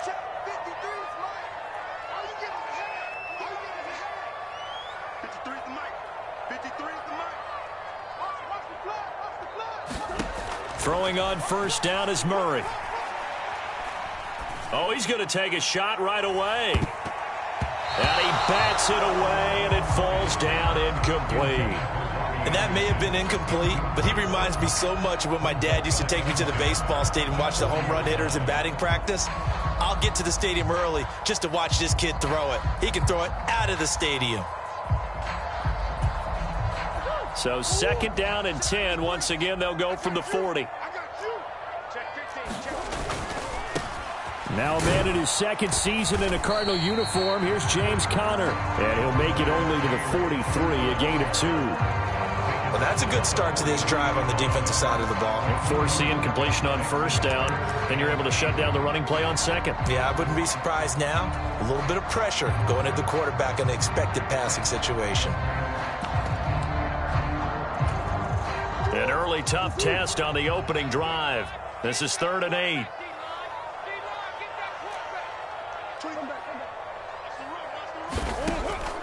Check 53's mic. Are you getting the head? Are you getting the head? 53's the mic. 53's the mic. Watch the blood. Watch the blood. Throwing on first down is Murray. Oh, he's going to take a shot right away. And he bats it away, and it falls down incomplete. And that may have been incomplete, but he reminds me so much of when my dad used to take me to the baseball stadium and watch the home run hitters in batting practice. I'll get to the stadium early just to watch this kid throw it. He can throw it out of the stadium. So second down and 10. Once again, they'll go from the 40. Now a man in his second season in a Cardinal uniform. Here's James Conner. And he'll make it only to the 43, a gain of 2. Well, that's a good start to this drive on the defensive side of the ball. Force the incompletion on first down. Then you're able to shut down the running play on second. Yeah, I wouldn't be surprised now. A little bit of pressure going at the quarterback in an expected passing situation. An early tough test on the opening drive. This is 3rd and 8.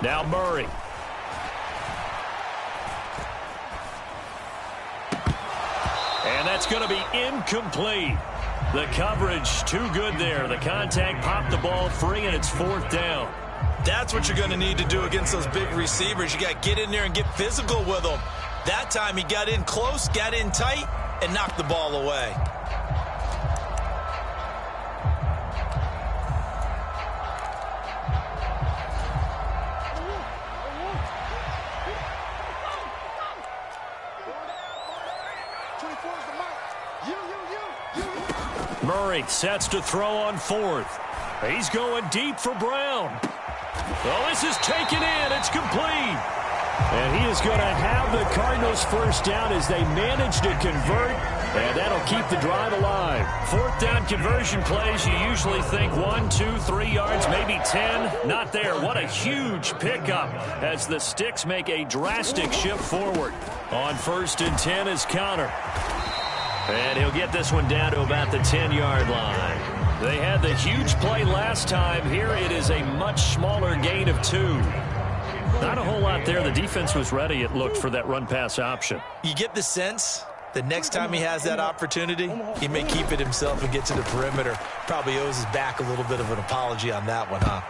Now Murray. And that's going to be incomplete. The coverage too good there. The contact popped the ball free, and it's 4th down. That's what you're going to need to do against those big receivers. You got to get in there and get physical with them. That time he got in close, got in tight, and knocked the ball away. Murray sets to throw on 4th. He's going deep for Brown. Oh, this is taken in. It's complete. And he is going to have the Cardinals first down as they manage to convert, and that'll keep the drive alive. 4th down conversion plays, you usually think 1, 2, 3 yards, maybe 10. Not there. What a huge pickup as the Sticks make a drastic shift forward. On 1st and 10 is Conner. And he'll get this one down to about the 10-yard line. They had the huge play last time. Here it is a much smaller gain of 2. Not a whole lot there. The defense was ready, it looked, for that run-pass option. You get the sense that next time he has that opportunity, he may keep it himself and get to the perimeter. Probably owes his back a little bit of an apology on that one, huh?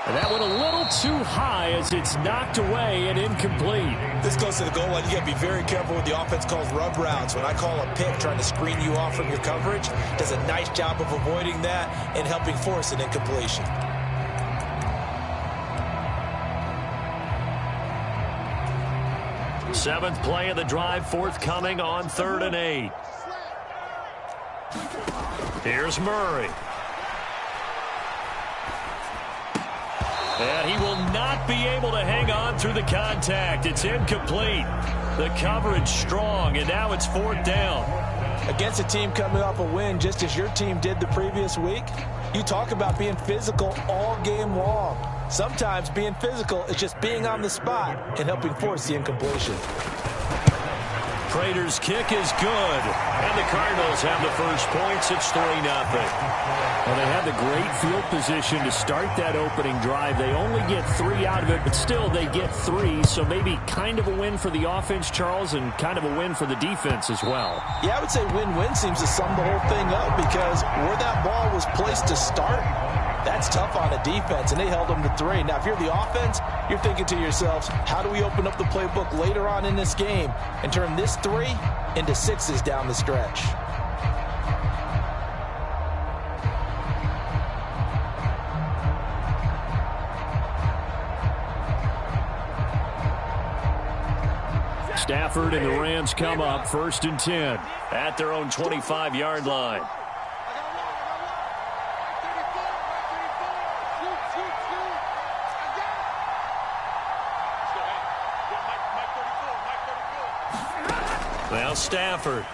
And that one a little too high as it's knocked away and incomplete. This goes to the goal line. You got to be very careful with the offense calls rub routes. When I call a pick trying to screen you off from your coverage, does a nice job of avoiding that and helping force an incompletion. Seventh play of the drive forthcoming on 3rd and 8. Here's Murray. And he will not be able to hang on through the contact. It's incomplete. The coverage strong, and now it's 4th down. Against a team coming off a win, just as your team did the previous week, you talk about being physical all game long. Sometimes being physical is just being on the spot and helping force the incompletion. Prater's kick is good, and the Cardinals have the first points. It's 3-0. Well, they had the great field position to start that opening drive. They only get 3 out of it, but still they get 3, so maybe kind of a win for the offense, Charles, and kind of a win for the defense as well. Yeah, I would say win-win seems to sum the whole thing up because where that ball was placed to start, that's tough on a defense, and they held them to 3. Now, if you're the offense, you're thinking to yourselves, how do we open up the playbook later on in this game and turn this 3 into 6s down the stretch? Stafford and the Rams come up 1st and 10 at their own 25-yard line. Now Stafford.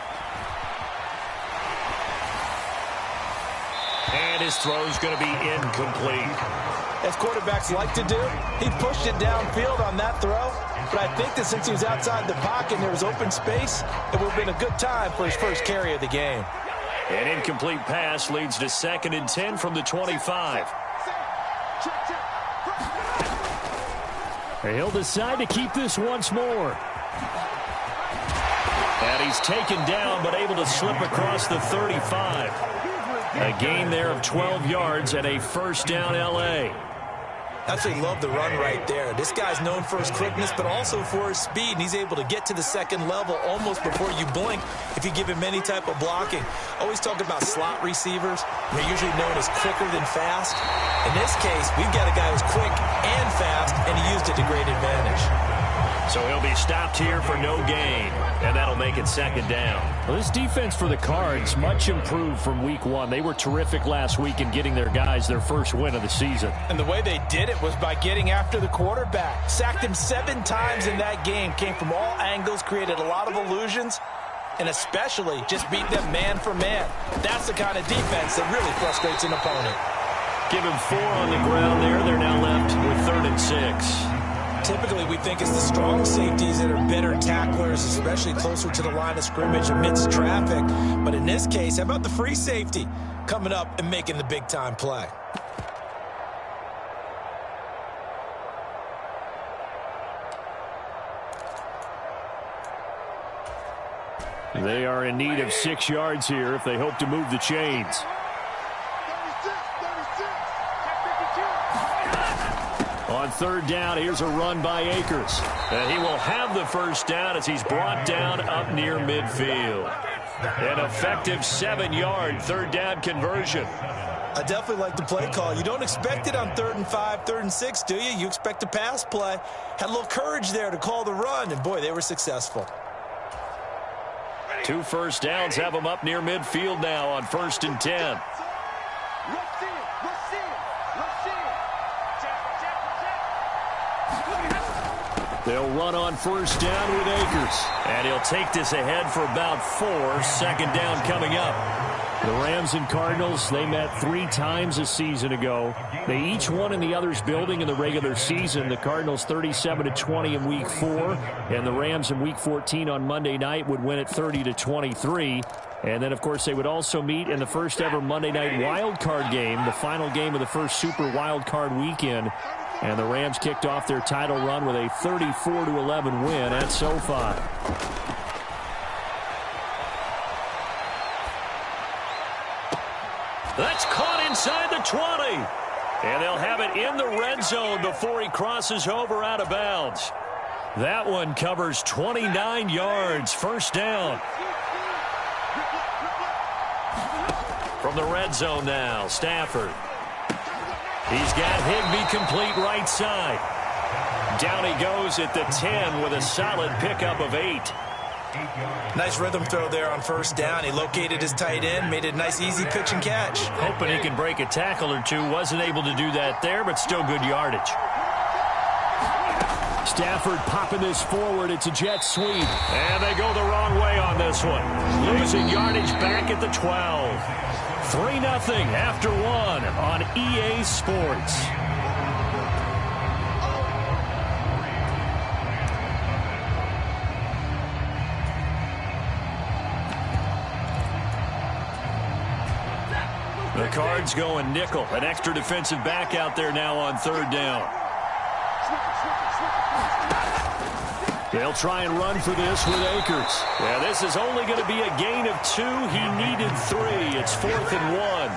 And his throw's going to be incomplete. As quarterbacks like to do, he pushed it downfield on that throw. But I think that since he was outside the pocket and there was open space, it would have been a good time for his first carry of the game. An incomplete pass leads to 2nd and 10 from the 25. He'll decide to keep this once more. And he's taken down, but able to slip across the 35. A gain there of 12 yards and a first down L.A. Absolutely love the run right there. This guy's known for his quickness, but also for his speed, and he's able to get to the second level almost before you blink if you give him any type of blocking. Always talk about slot receivers. They're usually known as quicker than fast. In this case, we've got a guy who's quick and fast, and he used it to great advantage. So he'll be stopped here for no gain, and that'll make it 2nd down. Well, this defense for the Cards, much improved from week 1. They were terrific last week in getting their guys their first win of the season. And the way they did it was by getting after the quarterback. Sacked him 7 times in that game. Came from all angles, created a lot of illusions, and especially just beat them man for man. That's the kind of defense that really frustrates an opponent. Give him 4 on the ground there. They're now left with 3rd and 6. Typically, we think it's the strong safeties that are better tacklers, especially closer to the line of scrimmage amidst traffic. But in this case, how about the free safety coming up and making the big-time play? They are in need of 6 yards here if they hope to move the chains. On 3rd down, here's a run by Akers. And he will have the first down as he's brought down up near midfield. An effective 7-yard 3rd down conversion. I definitely like the play call. You don't expect it on 3rd and 5, 3rd and 6, do you? You expect a pass play. Had a little courage there to call the run, and boy, they were successful. 2 first downs have them up near midfield now on 1st and 10. They'll run on 1st down with Akers. And he'll take this ahead for about 4. 2nd down coming up. The Rams and Cardinals, they met 3 times a season ago. They each won in the other's building in the regular season. The Cardinals 37-20 in Week 4. And the Rams in Week 14 on Monday night would win it 30-23. And then, of course, they would also meet in the first ever Monday night wild card game, the final game of the first Super Wild Card weekend. And the Rams kicked off their title run with a 34-11 win at SoFi. That's caught inside the 20. And they'll have it in the red zone before he crosses over out of bounds. That one covers 29 yards. 1st down. From the red zone now, Stafford. He's got Higbee complete right side. Down he goes at the 10 with a solid pickup of 8. Nice rhythm throw there on 1st down. He located his tight end, made it a nice easy pitch and catch. Hoping he can break a tackle or two. Wasn't able to do that there, but still good yardage. Stafford popping this forward. It's a jet sweep. And they go the wrong way on this one. Losing yardage back at the 12. 3-0 after 1 on EA Sports. The Cards going nickel. An extra defensive back out there now on 3rd down. They'll try and run for this with Akers. Yeah, this is only going to be a gain of 2. He needed 3. It's 4th and 1. Well,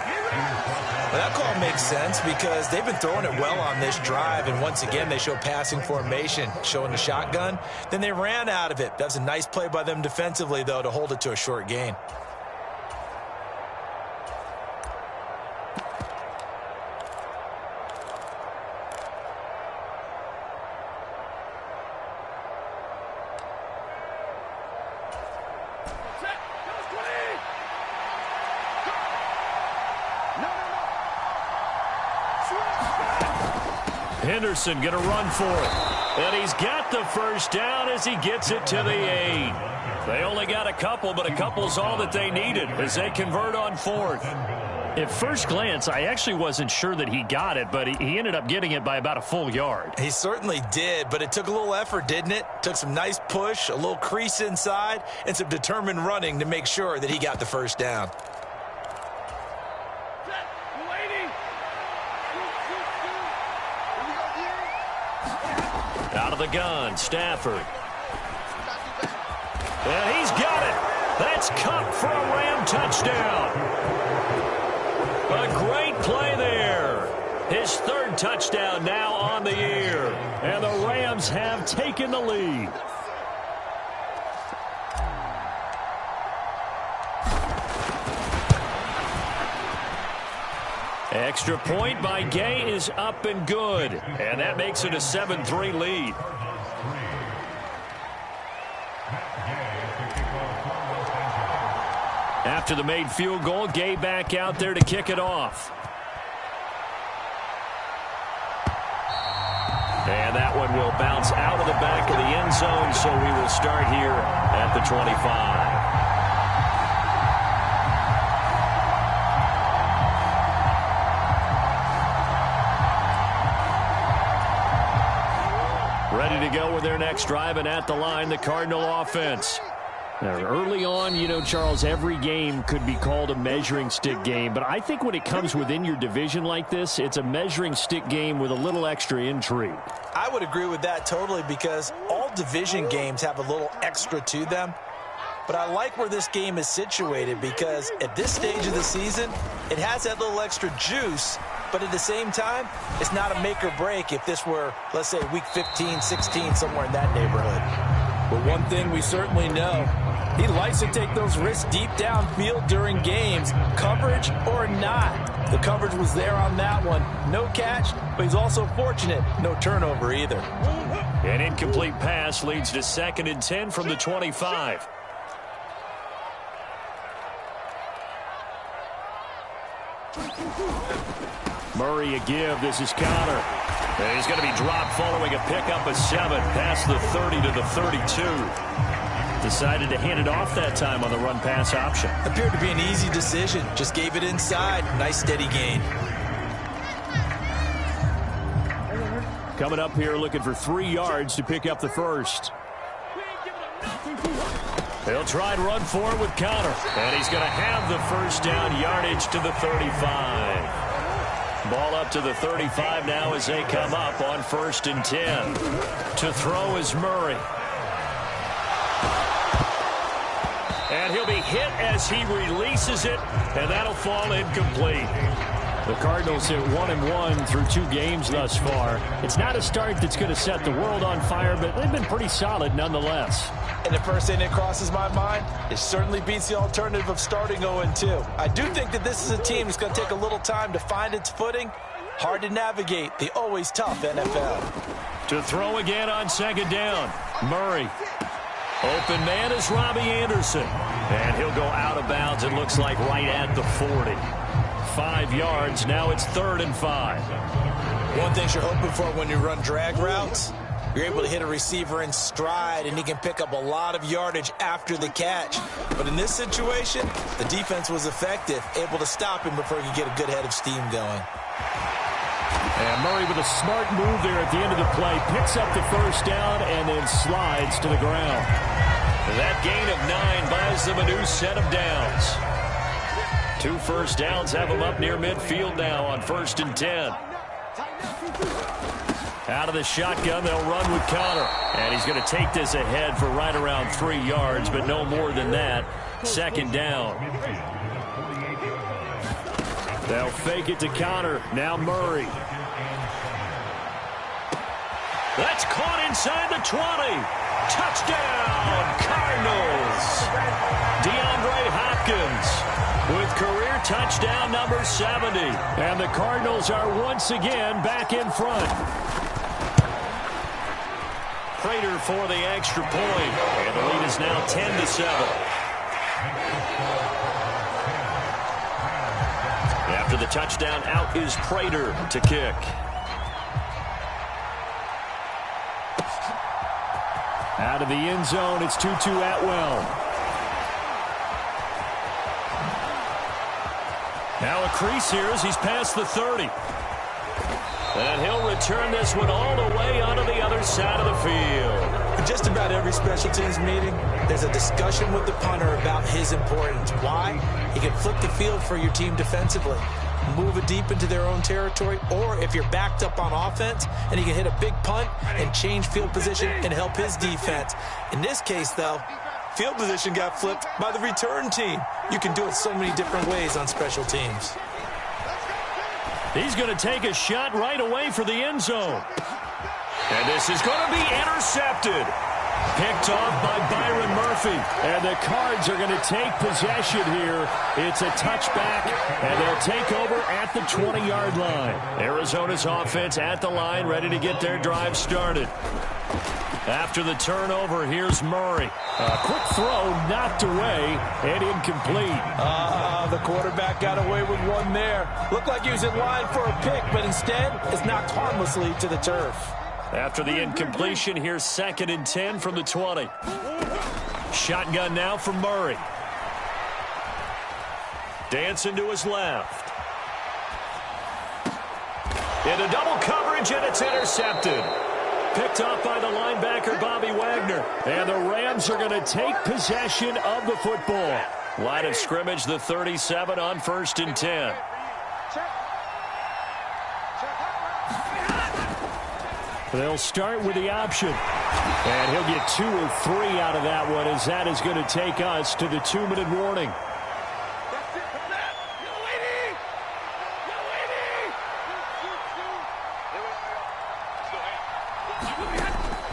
that call makes sense because they've been throwing it well on this drive, and once again they show passing formation, showing the shotgun. Then they ran out of it. That was a nice play by them defensively, though, to hold it to a short gain. Henderson going to run for it. And he's got the first down as he gets it to the 8. They only got a couple, but a couple's all that they needed as they convert on 4th. At first glance, I actually wasn't sure that he got it, but he ended up getting it by about a full yard. He certainly did, but it took a little effort, didn't it? Took some nice push, a little crease inside, and some determined running to make sure that he got the first down. Out of the gun, Stafford. And he's got it. That's Cup for a Ram touchdown. A great play there. His third touchdown now on the year. And the Rams have taken the lead. Extra point by Gay is up and good. And that makes it a 7-3 lead. After the made field goal, Gay back out there to kick it off. And that one will bounce out of the back of the end zone, so we will start here at the 25. Ready to go with their next drive, and at the line, the Cardinal offense. Now, early on, you know, Charles, every game could be called a measuring stick game. But I think when it comes within your division like this, it's a measuring stick game with a little extra intrigue. I would agree with that totally, because all division games have a little extra to them. But I like where this game is situated, because at this stage of the season, it has that little extra juice. But at the same time, it's not a make or break if this were, let's say, week 15, 16, somewhere in that neighborhood. But one thing we certainly know, he likes to take those risks deep downfield during games, coverage or not. The coverage was there on that one. No catch, but he's also fortunate. No turnover either. An incomplete pass leads to 2nd and 10 from the 25. Murray a give. This is Connor. And he's going to be dropped following a pickup of 7 past the 30 to the 32. Decided to hand it off that time on the run-pass option. Appeared to be an easy decision. Just gave it inside. Nice steady gain. Coming up here looking for 3 yards to pick up the first. He'll try and run for it with Connor. And he's going to have the first down yardage to the 35. Ball up to the 35 now as they come up on 1st and 10. To throw is Murray. And he'll be hit as he releases it, and that'll fall incomplete. The Cardinals hit 1-1 through 2 games thus far. It's not a start that's going to set the world on fire, but they've been pretty solid nonetheless. And the first thing that crosses my mind, it certainly beats the alternative of starting 0-2. I do think that this is a team that's going to take a little time to find its footing. Hard to navigate the always tough NFL. To throw again on 2nd down, Murray. Open man is Robbie Anderson. And he'll go out of bounds, it looks like, right at the 40. 5 yards, now it's 3rd and 5. One thing you're hoping for when you run drag routes, you're able to hit a receiver in stride, and he can pick up a lot of yardage after the catch. But in this situation, the defense was effective, able to stop him before he could get a good head of steam going. And Murray with a smart move there at the end of the play. Picks up the first down and then slides to the ground. That gain of 9 buys them a new set of downs. 2 first downs have them up near midfield now on 1st and 10. Out of the shotgun, they'll run with Connor. And he's going to take this ahead for right around 3 yards, but no more than that. 2nd down. They'll fake it to Connor. Now Murray. That's caught inside the 20. Touchdown, Cardinals. DeAndre Hopkins with career touchdown number 70. And the Cardinals are once again back in front. Prater for the extra point. And the lead is now 10-7. After the touchdown, out is Prater to kick. Out of the end zone, it's 2-2 Atwell. Now a crease here as he's past the 30. And he'll return this one all the way onto the other side of the field. In just about every special teams meeting, there's a discussion with the punter about his importance. Why? He can flip the field for your team defensively. move it deep into their own territory, or if you're backed up on offense and he can hit a big punt and change field position and help his defense. In this case, though, field position got flipped by the return team. You can do it so many different ways on special teams. He's going to take a shot right away for the end zone. And this is going to be intercepted. Picked off by Byron Murphy. And the Cards are going to take possession here. It's a touchback, and they'll take over at the 20-yard line. Arizona's offense at the line, ready to get their drive started. After the turnover, here's Murray. A quick throw knocked away and incomplete. The quarterback got away with one there. Looked like he was in line for a pick, but instead it's knocked harmlessly to the turf. After the incompletion, here's 2nd and 10 from the 20. Shotgun now for Murray. Dancing to his left. Into double coverage, and it's intercepted. Picked off by the linebacker, Bobby Wagner. And the Rams are going to take possession of the football. Line of scrimmage, the 37 on 1st and 10. They'll start with the option. And he'll get 2 or 3 out of that one, as that is going to take us to the 2-minute warning.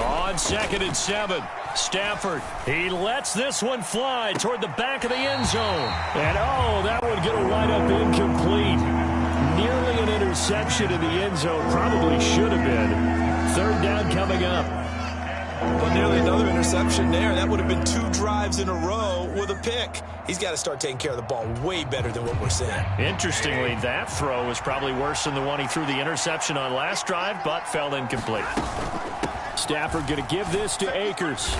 On 2nd and 7, Stafford. He lets this one fly toward the back of the end zone. And, oh, that would get a right-up incomplete. Nearly an interception in the end zone. Probably should have been. 3rd down coming up. But nearly another interception there. That would have been 2 drives in a row with a pick. He's got to start taking care of the ball way better than what we're seeing. Interestingly, that throw was probably worse than the one he threw the interception on last drive, but fell incomplete. Stafford going to give this to Akers.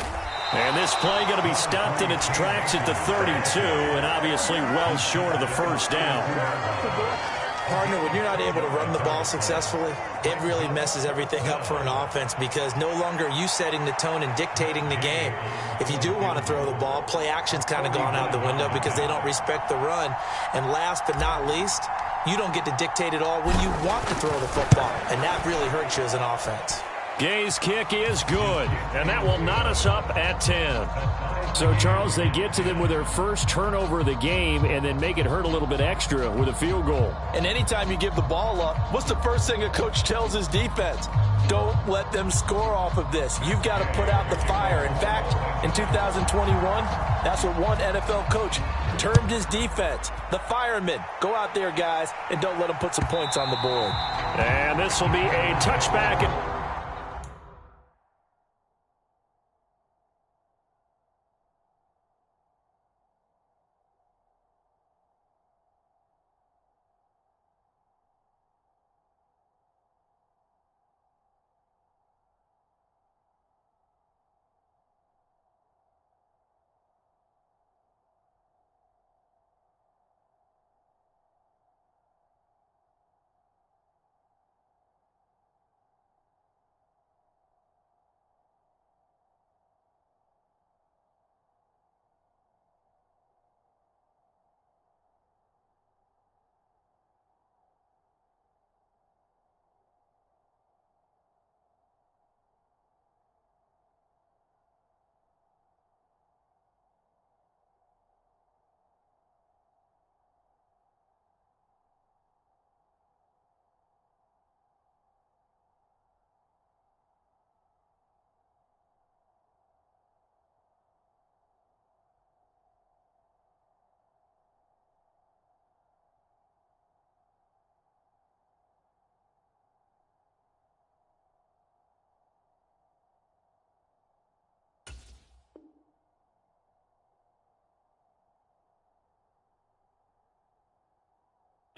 And this play going to be stopped in its tracks at the 32, and obviously well short of the 1st down. Partner, when you're not able to run the ball successfully, it really messes everything up for an offense, because no longer are you setting the tone and dictating the game. If you do want to throw the ball, play action's kind of gone out the window because they don't respect the run. And last but not least, you don't get to dictate it all when you want to throw the football, and that really hurts you as an offense. Gay's kick is good, and that will knot us up at 10. So, Charles, they get to them with their first turnover of the game and then make it hurt a little bit extra with a field goal. And anytime you give the ball up, what's the first thing a coach tells his defense? Don't let them score off of this. You've got to put out the fire. In fact, in 2021, that's what one NFL coach termed his defense, the firemen. Go out there, guys, and don't let them put some points on the board. And this will be a touchback.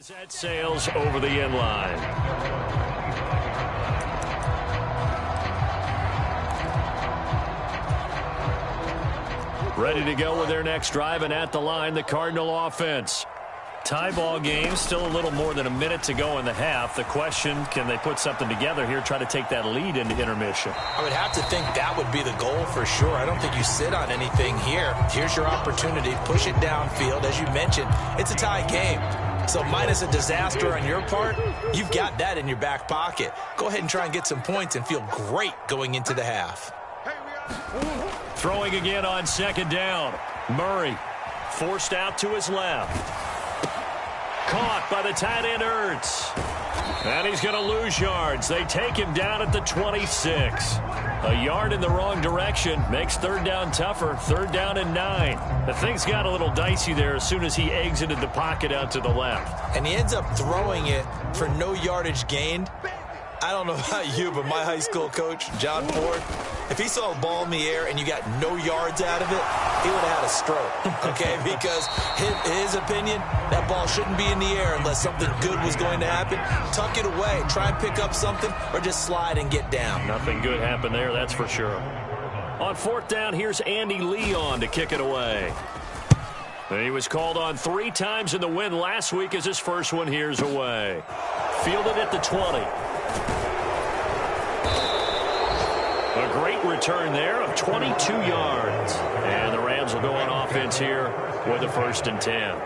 That sails over the end line. Ready to go with their next drive, and at the line, the Cardinal offense. Tie ball game, still a little more than a minute to go in the half. The question, can they put something together here, try to take that lead into intermission? I would have to think that would be the goal for sure. I don't think you sit on anything here. Here's your opportunity. Push it downfield. As you mentioned, it's a tie game. So minus a disaster on your part, you've got that in your back pocket. Go ahead and try and get some points and feel great going into the half. Throwing again on second down. Murray forced out to his left. Caught by the tight end Ertz. And he's going to lose yards. They take him down at the 26. A yard in the wrong direction makes third down tougher. Third down and 9. The things got a little dicey there as soon as he exited the pocket out to the left. And he ends up throwing it for no yardage gained. I don't know about you, but my high school coach, John Ford, if he saw a ball in the air and you got no yards out of it, he would have had a stroke, okay? Because his opinion, that ball shouldn't be in the air unless something good was going to happen. Tuck it away, try and pick up something, or just slide and get down. Nothing good happened there, that's for sure. On fourth down, here's Andy Leon to kick it away. He was called on 3 times in the win last week as his first one here's away. Fielded at the 20. A great return there of 22 yards. And the Rams will go on offense here with a 1st and 10.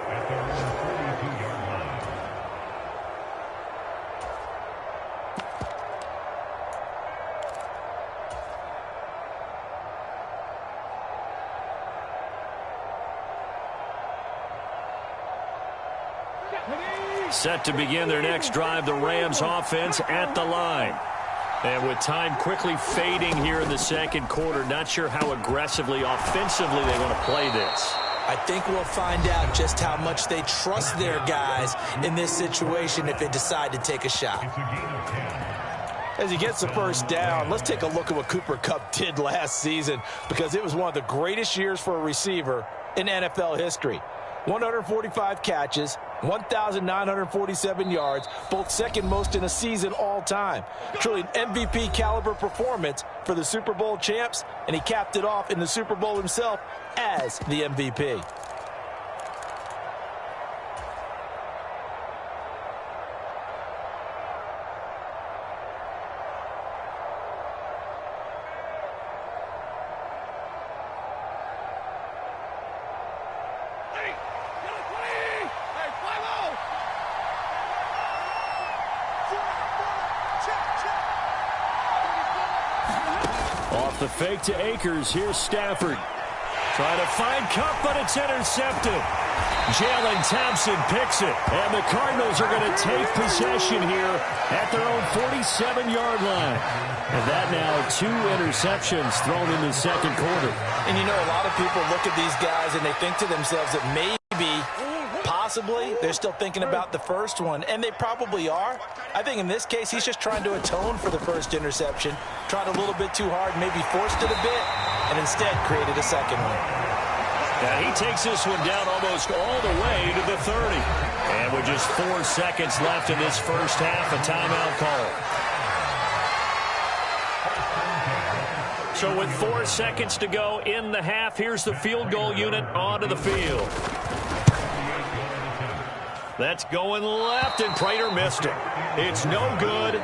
Set to begin their next drive, the Rams offense at the line. And with time quickly fading here in the second quarter, not sure how aggressively, offensively they want to play this. I think we'll find out just how much they trust their guys in this situation if they decide to take a shot. As he gets the first down, let's take a look at what Cooper Kupp did last season, because it was one of the greatest years for a receiver in NFL history. 145 catches, 1,947 yards, both second most in a season all time. Truly an MVP caliber performance for the Super Bowl champs, and he capped it off in the Super Bowl himself as the MVP. Off the fake to Akers. Here's Stafford. Trying to find Kupp, but it's intercepted. Jalen Thompson picks it. And the Cardinals are going to take possession here at their own 47-yard line. And that now 2 interceptions thrown in the second quarter. And you know, a lot of people look at these guys and they think to themselves that maybe, possibly, they're still thinking about the first one. And they probably are. I think in this case, he's just trying to atone for the first interception. Tried a little bit too hard, maybe forced it a bit, and instead created a second one. Now he takes this one down almost all the way to the 30. And with just 4 seconds left in this first half, a timeout call. So with 4 seconds to go in the half, here's the field goal unit onto the field. That's going left, and Prater missed it. It's no good.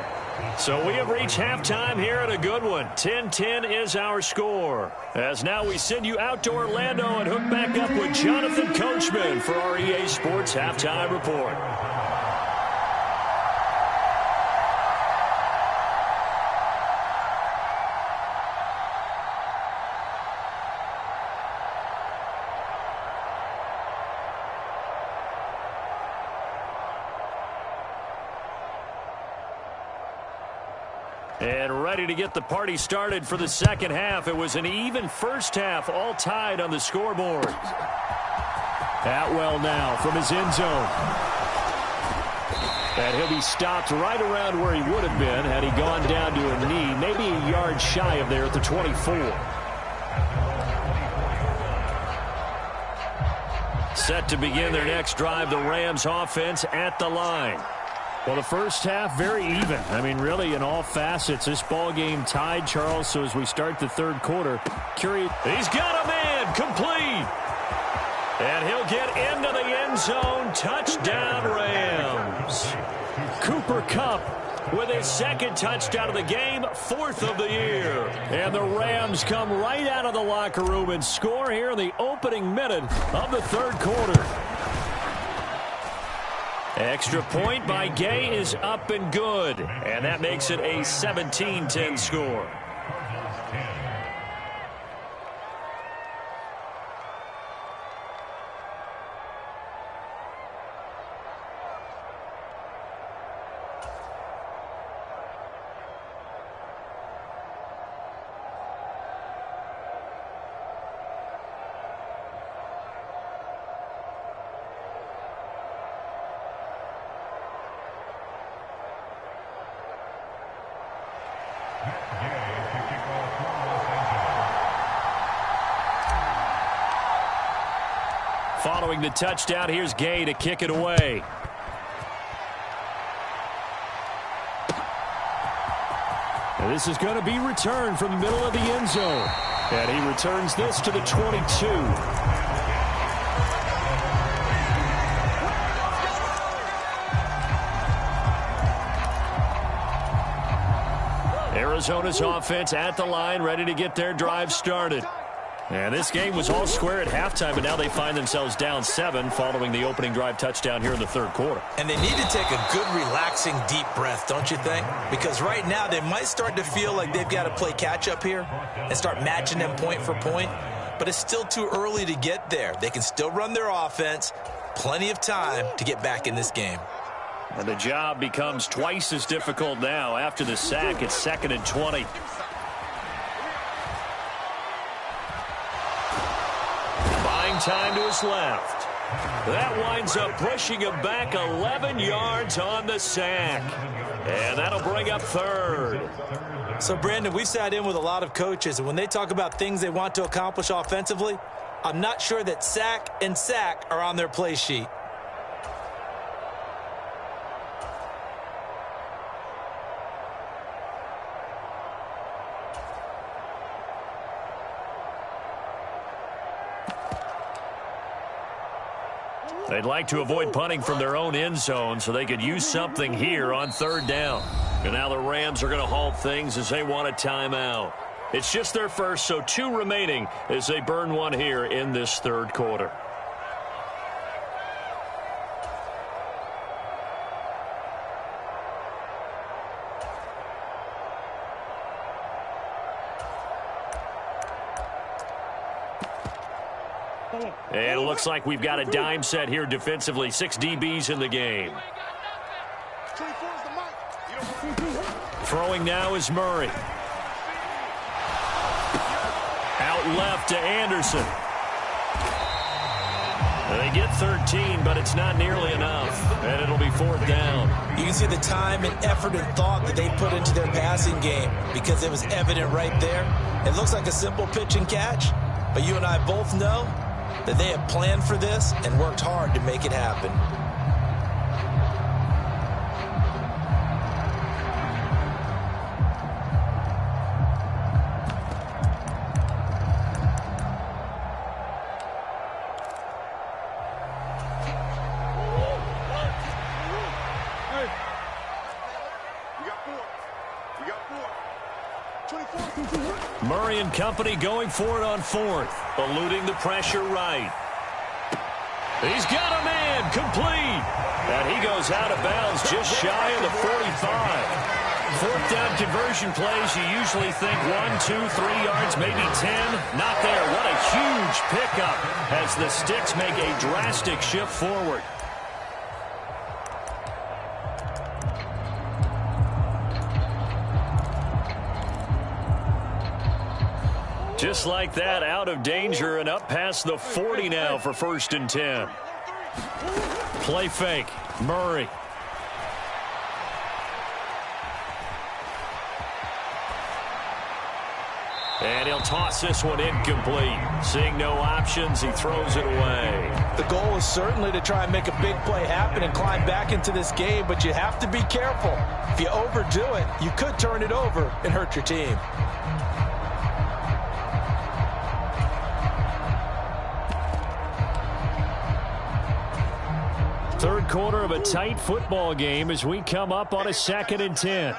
So we have reached halftime here at a good one. 10-10 is our score. As now we send you out to Orlando and hook back up with Jonathan Coachman for our EA Sports Halftime Report. And ready to get the party started for the second half. It was an even first half, all tied on the scoreboard. Atwell now from his end zone. And he'll be stopped right around where he would have been had he gone down to a knee, maybe a yard shy of there at the 24. Set to begin their next drive, the Rams offense at the line. Well, the first half, very even. I mean, really, in all facets, this ball game tied, Charles. So as we start the third quarter, curious. He's got a man, complete. And he'll get into the end zone. Touchdown, Rams. Cooper Kupp with his second touchdown of the game, 4th of the year. And the Rams come right out of the locker room and score here in the opening minute of the third quarter. Extra point by Gay is up and good. And that makes it a 17-10 score. Following the touchdown, here's Gay to kick it away. And this is going to be returned from the middle of the end zone. And he returns this to the 22. Arizona's offense at the line, ready to get their drive started. And this game was all square at halftime, but now they find themselves down 7 following the opening drive touchdown here in the third quarter. And they need to take a good, relaxing, deep breath, don't you think? Because right now they might start to feel like they've got to play catch-up here and start matching them point for point. But it's still too early to get there. They can still run their offense. Plenty of time to get back in this game. And the job becomes twice as difficult now. After the sack, it's 2nd and 20. Buying time to his left. That winds up pushing him back 11 yards on the sack. And that'll bring up 3rd. So, Brandon, we sat in with a lot of coaches, and when they talk about things they want to accomplish offensively, I'm not sure that sack and sack are on their play sheet. They'd like to avoid punting from their own end zone so they could use something here on 3rd down. And now the Rams are going to halt things as they want a timeout. It's just their first, so 2 remaining as they burn one here in this third quarter. And it looks like we've got a dime set here defensively. 6 DBs in the game. Throwing now is Murray. Out left to Anderson. They get 13, but it's not nearly enough. And it'll be 4th down. You can see the time and effort and thought that they put into their passing game because it was evident right there. It looks like a simple pitch and catch, but you and I both know that they have planned for this and worked hard to make it happen. Murray and company going for it on 4th, eluding the pressure right. He's got a man, complete. And he goes out of bounds just shy of the 45. 4th down conversion plays, you usually think 1, 2, 3 yards, maybe 10. Not there. What a huge pickup as the Sticks make a drastic shift forward. Just like that, out of danger and up past the 40 now for 1st and 10. Play fake. Murray. And he'll toss this one incomplete. Seeing no options, he throws it away. The goal is certainly to try and make a big play happen and climb back into this game, but you have to be careful. If you overdo it, you could turn it over and hurt your team. Third quarter of a tight football game as we come up on a 2nd and 10.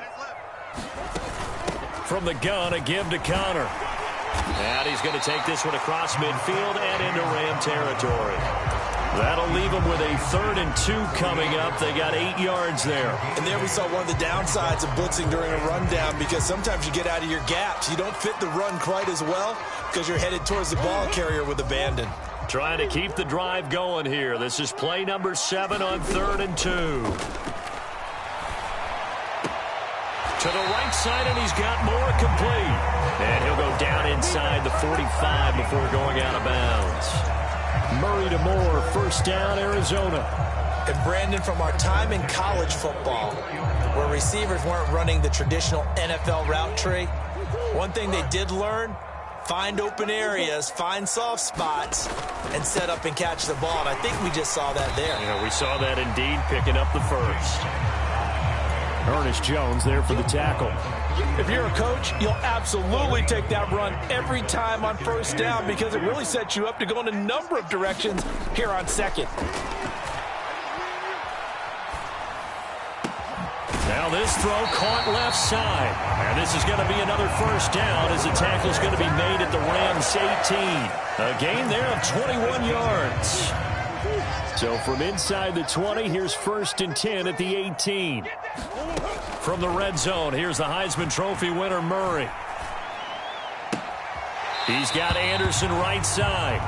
From the gun, a give to Connor. And he's going to take this one across midfield and into Ram territory. That'll leave them with a 3rd and 2 coming up. They got 8 yards there. And there we saw one of the downsides of blitzing during a rundown, because sometimes you get out of your gaps. You don't fit the run quite as well because you're headed towards the ball carrier with abandon. Trying to keep the drive going here. This is play number 7 on 3rd and 2. To the right side, and he's got more complete. And he'll go down inside the 45 before going out of bounds. Murray to Moore, 1st down, Arizona. And Brandon, from our time in college football, where receivers weren't running the traditional NFL route tree, one thing they did learn: find open areas, find soft spots, and set up and catch the ball. And I think we just saw that there. Yeah, we saw that indeed, picking up the 1st. Ernest Jones there for the tackle. If you're a coach, you'll absolutely take that run every time on 1st down, because it really sets you up to go in a number of directions here on 2nd. Now this throw caught left side. And this is going to be another 1st down, as the tackle is going to be made at the Rams 18. A gain there of 21 yards. So from inside the 20, here's 1st and 10 at the 18. From the red zone, here's the Heisman Trophy winner, Murray. He's got Anderson right side.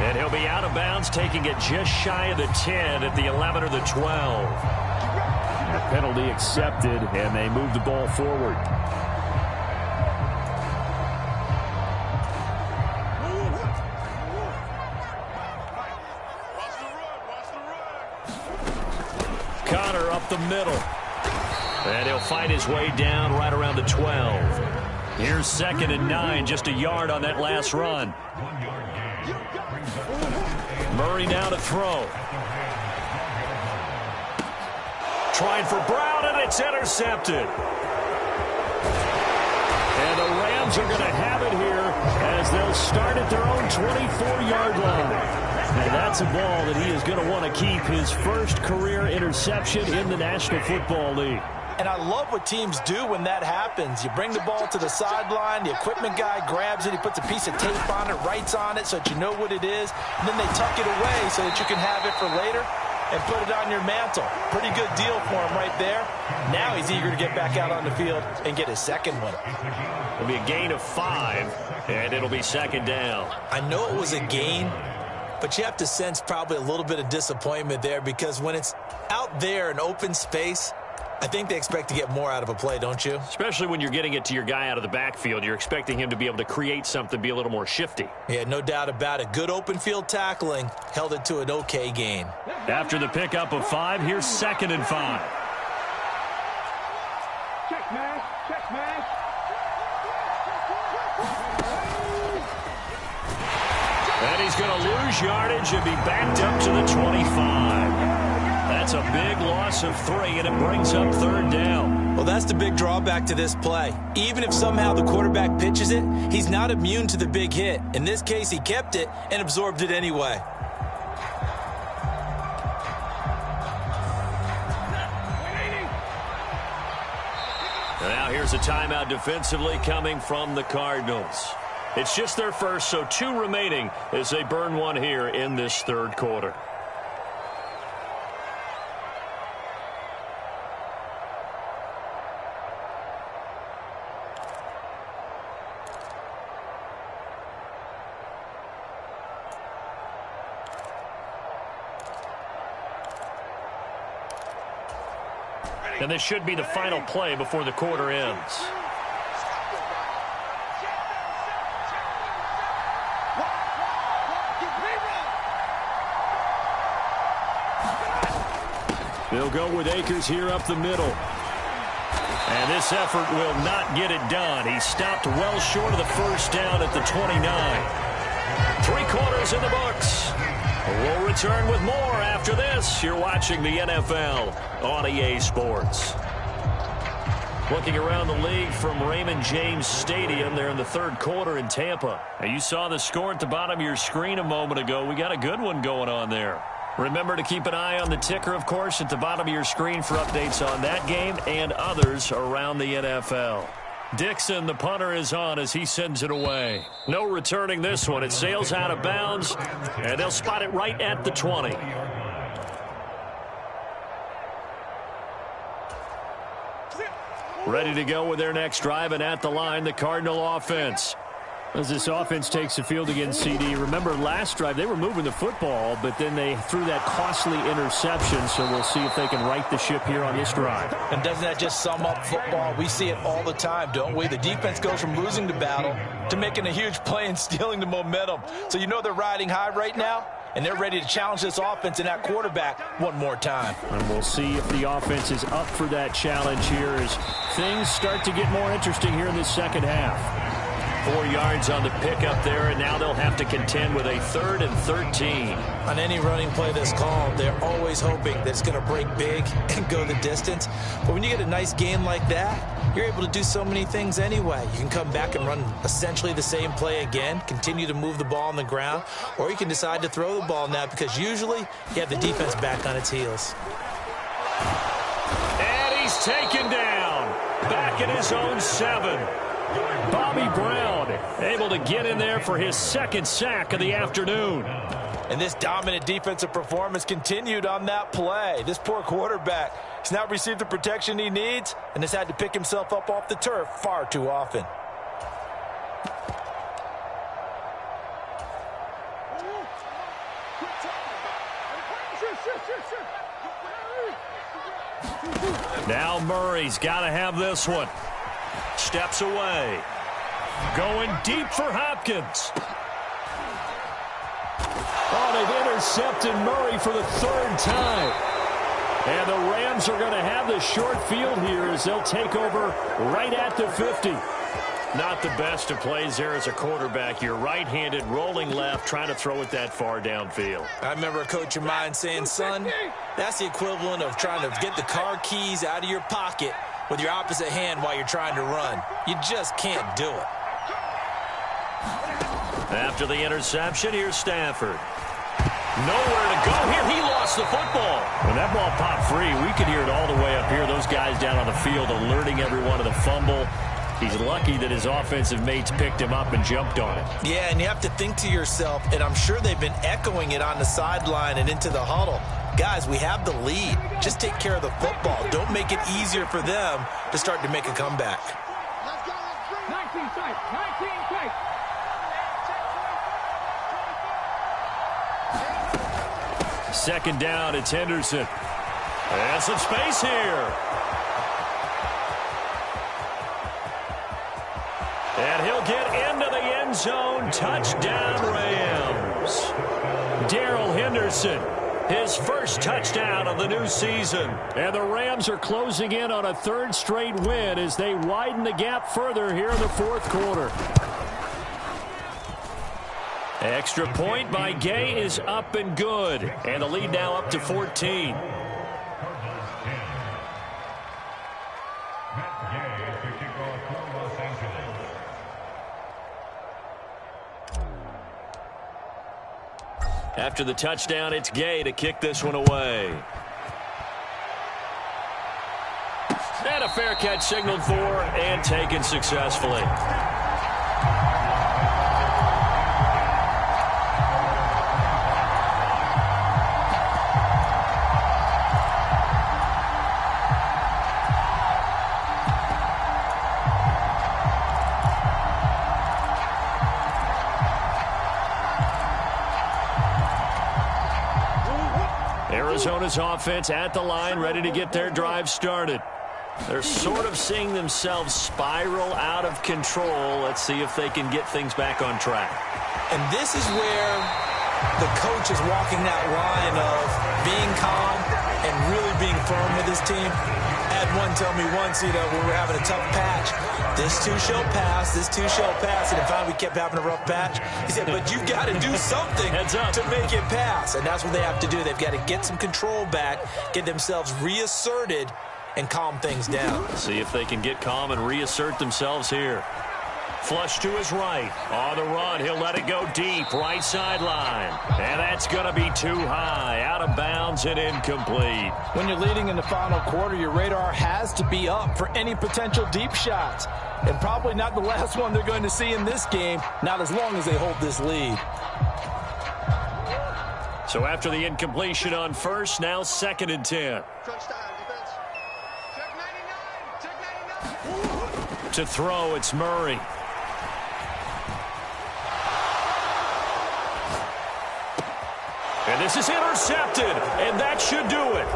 And he'll be out of bounds, taking it just shy of the 10 at the 11 or the 12. The penalty accepted, and they move the ball forward. Connor up the middle. And he'll fight his way down right around the 12. Here's 2nd and 9, just a yard on that last run. Murray now to throw. Trying for Brown, and it's intercepted. And the Rams are going to have it here as they'll start at their own 24-yard line. And that's a ball that he is going to want to keep, his 1st career interception in the National Football League. And I love what teams do when that happens. You bring the ball to the sideline, the equipment guy grabs it, he puts a piece of tape on it, writes on it so that you know what it is, and then they tuck it away so that you can have it for later and put it on your mantle. Pretty good deal for him right there. Now he's eager to get back out on the field and get his 2nd one. It'll be a gain of 5, and it'll be 2nd down. I know it was a gain, but you have to sense probably a little bit of disappointment there, because when it's out there in open space, I think they expect to get more out of a play, don't you? Especially when you're getting it to your guy out of the backfield. You're expecting him to be able to create something, be a little more shifty. Yeah, no doubt about it. Good open field tackling held it to an okay gain. After the pickup of 5, here's 2nd and 5. Check, man. Check, man. And he's going to lose yardage and be backed up to the 25. That's a big loss of 3, and it brings up 3rd down. Well, that's the big drawback to this play. Even if somehow the quarterback pitches it, he's not immune to the big hit. In this case, he kept it and absorbed it anyway. Now here's a timeout defensively coming from the Cardinals. It's just their 1st, so 2 remaining as they burn one here in this 3rd quarter. And this should be the final play before the quarter ends. They'll go with Akers here up the middle. And this effort will not get it done. He stopped well short of the 1st down at the 29. 3 quarters in the books. We'll return with more after this. You're watching the NFL on EA Sports. Looking around the league from Raymond James Stadium, they're in the 3rd quarter in Tampa. Now, you saw the score at the bottom of your screen a moment ago. We got a good one going on there. Remember to keep an eye on the ticker, of course, at the bottom of your screen for updates on that game and others around the NFL. Dixon, the punter, is on as he sends it away. No returning this one. It sails out of bounds, and they'll spot it right at the 20. Ready to go with their next drive, and at the line, the Cardinal offense. As this offense takes the field again, CD, remember last drive they were moving the football, but then they threw that costly interception, so we'll see if they can right the ship here on this drive. And doesn't that just sum up football? We see it all the time, don't we? The defense goes from losing the battle to making a huge play and stealing the momentum. So you know they're riding high right now, and they're ready to challenge this offense and that quarterback one more time. And we'll see if the offense is up for that challenge here as things start to get more interesting here in this second half. 4 yards on the pickup there, and now they'll have to contend with a 3rd and 13. On any running play that's called, they're always hoping that it's going to break big and go the distance. But when you get a nice game like that, you're able to do so many things anyway. You can come back and run essentially the same play again, continue to move the ball on the ground, or you can decide to throw the ball now because usually you have the defense back on its heels. And he's taken down, back at his own 7. Bobby Brown able to get in there for his 2nd sack of the afternoon. And this dominant defensive performance continued on that play. This poor quarterback has now received the protection he needs and has had to pick himself up off the turf far too often. Now Murray's got to have this one. Steps away. Going deep for Hopkins. Oh, they've intercepted Murray for the 3rd time. And the Rams are going to have the short field here as they'll take over right at the 50. Not the best of plays there as a quarterback. You're right-handed, rolling left, trying to throw it that far downfield. I remember a coach of mine saying, son, that's the equivalent of trying to get the car keys out of your pocket with your opposite hand while you're trying to run. You just can't do it. After the interception, here's Stafford. Nowhere to go here. He lost the football. When that ball popped free, we could hear it all the way up here. Those guys down on the field alerting everyone of the fumble. He's lucky that his offensive mates picked him up and jumped on it. Yeah, and you have to think to yourself, and I'm sure they've been echoing it on the sideline and into the huddle. Guys, we have the lead. Just take care of the football. Don't make it easier for them to start to make a comeback. Let's go. 19 tight. 19 tight. Second down, it's Henderson. And some space here. And he'll get into the end zone. Touchdown, Rams. Darrell Henderson, his first touchdown of the new season. And the Rams are closing in on a 3rd straight win as they widen the gap further here in the 4th quarter. Extra point by Gay is up and good. And the lead now up to 14. After the touchdown, it's Gay to kick this one away. And a fair catch signaled for and taken successfully. Arizona's offense at the line, ready to get their drive started. They're sort of seeing themselves spiral out of control. Let's see if they can get things back on track. And this is where the coach is walking that line of being calm and really being firm with his team. I had one tell me once, when we were having a tough patch, this too shall pass, this too shall pass. And finally we kept having a rough patch. He said, but you've got to do something to make it pass. And that's what they have to do. They've got to get some control back, get themselves reasserted, and calm things down. See if they can get calm and reassert themselves here. Flush to his right. On the run, he'll let it go deep. Right sideline. And that's going to be too high. Out of bounds and incomplete. When you're leading in the final quarter, your radar has to be up for any potential deep shots. And probably not the last one they're going to see in this game, not as long as they hold this lead. So after the incompletion on first, now 2nd and 10. Crunch time, defense. Check 99. Check 99. To throw, it's Murray. And this is intercepted, and that should do it.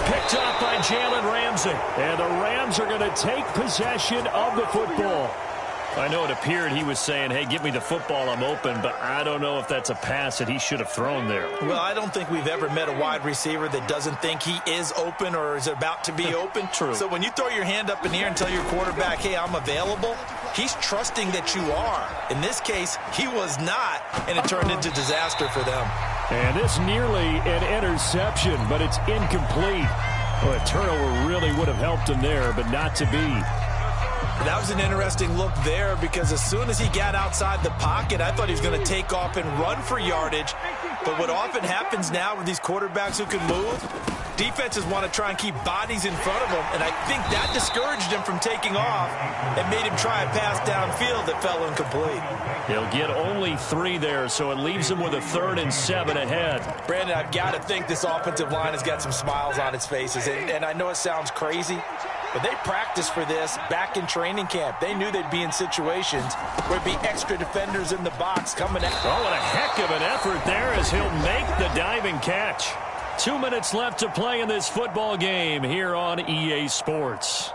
Picked up by Jalen Ramsey. And the Rams are going to take possession of the football. I know it appeared he was saying, hey, give me the football, I'm open, but I don't know if that's a pass that he should have thrown there. Well, I don't think we've ever met a wide receiver that doesn't think he is open or is about to be open. True. So when you throw your hand up in the air and tell your quarterback, hey, I'm available, he's trusting that you are. In this case, he was not, and it turned into disaster for them. And this nearly an interception, but it's incomplete. Well, a turnover really would have helped him there, but not to be. That was an interesting look there because as soon as he got outside the pocket, I thought he was going to take off and run for yardage. But what often happens now with these quarterbacks who can move, defenses want to try and keep bodies in front of them, and I think that discouraged him from taking off and made him try a pass downfield that fell incomplete. He'll get only 3 there, so it leaves him with a 3rd and 7 ahead. Brandon, I've got to think this offensive line has got some smiles on its faces, and I know it sounds crazy, but they practiced for this back in training camp. They knew they'd be in situations where there'd be extra defenders in the box coming out. Oh, and a heck of an effort there as he'll make the diving catch. 2 minutes left to play in this football game here on EA Sports.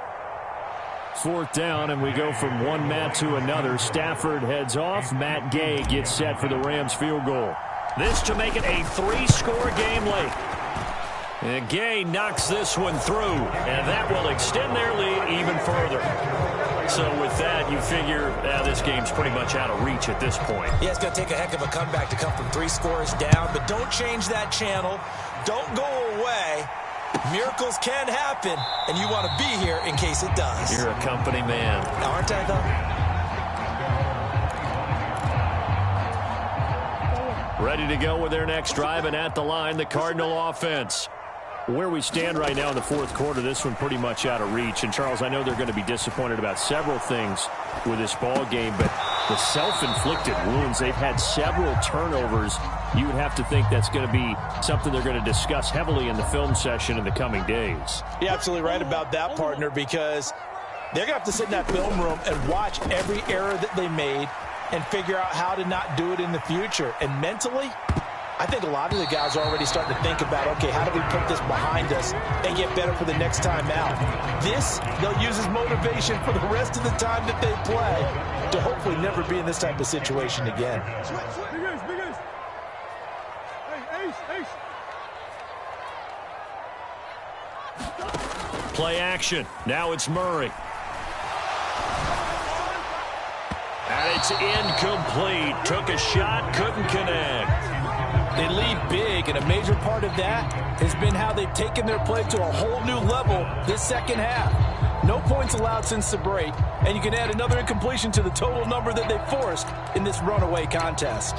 4th down, and we go from one Matt to another. Stafford heads off. Matt Gay gets set for the Rams field goal. This to make it a 3-score game late. And Gay knocks this one through, and that will extend their lead even further. So with that, you figure this game's pretty much out of reach at this point. Yeah, it's going to take a heck of a comeback to come from 3 scores down, but don't change that channel. Don't go away. Miracles can happen, and you want to be here in case it does. You're a company man. Aren't I, though? Ready to go with their next drive, and at the line, the Cardinal offense. Where we stand right now in the 4th quarter, this one pretty much out of reach. And, Charles, I know they're going to be disappointed about several things with this ball game, but the self-inflicted wounds, they've had several turnovers. You would have to think that's going to be something they're going to discuss heavily in the film session in the coming days. You're absolutely right about that, partner, because they're going to have to sit in that film room and watch every error that they made and figure out how to not do it in the future. And mentally, I think a lot of the guys are already starting to think about, okay, how do we put this behind us and get better for the next time out? This, they'll use as motivation for the rest of the time that they play to hopefully never be in this type of situation again. Big ace. Hey, ace. Play action. Now it's Murray. And it's incomplete. Took a shot, couldn't connect. They lead big, and a major part of that has been how they've taken their play to a whole new level this second half. No points allowed since the break, and you can add another incompletion to the total number that they forced in this runaway contest.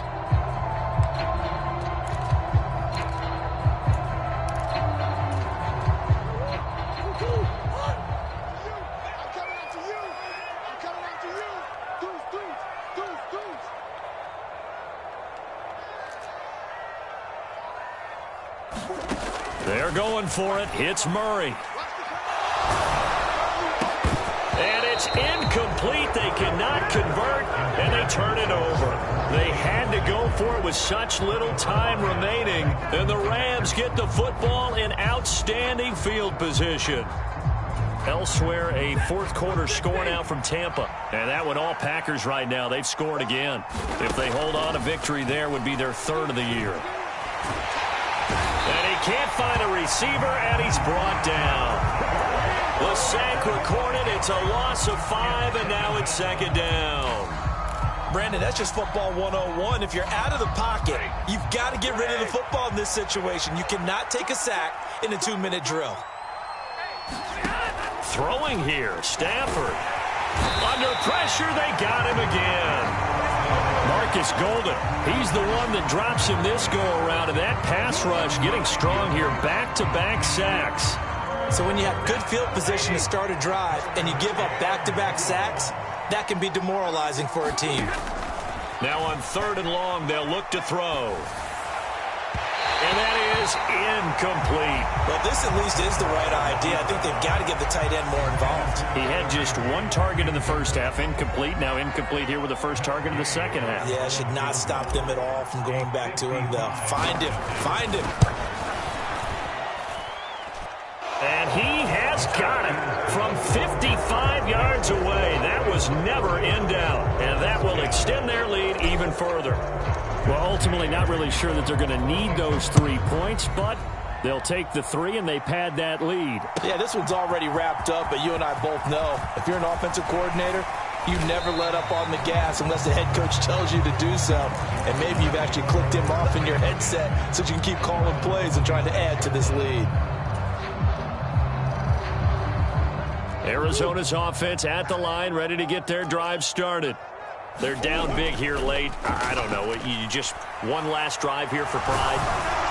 They're going for it. It's Murray. And it's incomplete. They cannot convert, and they turn it over. They had to go for it with such little time remaining, and the Rams get the football in outstanding field position. Elsewhere, a 4th quarter score now from Tampa. And that one all Packers right now. They've scored again. If they hold on, a victory there would be their 3rd of the year. And he can't find a receiver, and he's brought down. The sack recorded. It's a loss of 5, and now it's 2nd down. Brandon, that's just football 101. If you're out of the pocket, you've got to get rid of the football in this situation. You cannot take a sack in a 2-minute drill. Throwing here, Stafford. Under pressure, they got him again. Marcus Golden, he's the one that drops him this go-around, and that pass rush getting strong here. Back-to-back sacks. So when you have good field position to start a drive and you give up back-to-back sacks, that can be demoralizing for a team. Now on 3rd and long, they'll look to throw. And that is incomplete. Well, this at least is the right idea. I think they've got to get the tight end more involved. He had just 1 target in the first half, incomplete. Now incomplete here with the first target in the second half. Yeah, should not stop them at all from going back to him. They'll find him. Find him. And he has got it from 55 yards away. That was never in doubt. And that will extend their lead even further. Well, ultimately not really sure that they're going to need those 3 points, but they'll take the 3 and they pad that lead. Yeah, this one's already wrapped up, but you and I both know if you're an offensive coordinator, you never let up on the gas unless the head coach tells you to do so. And maybe you've actually clicked him off in your headset so you can keep calling plays and trying to add to this lead. Arizona's offense at the line, ready to get their drive started. They're down big here late. I don't know. You just one last drive here for pride.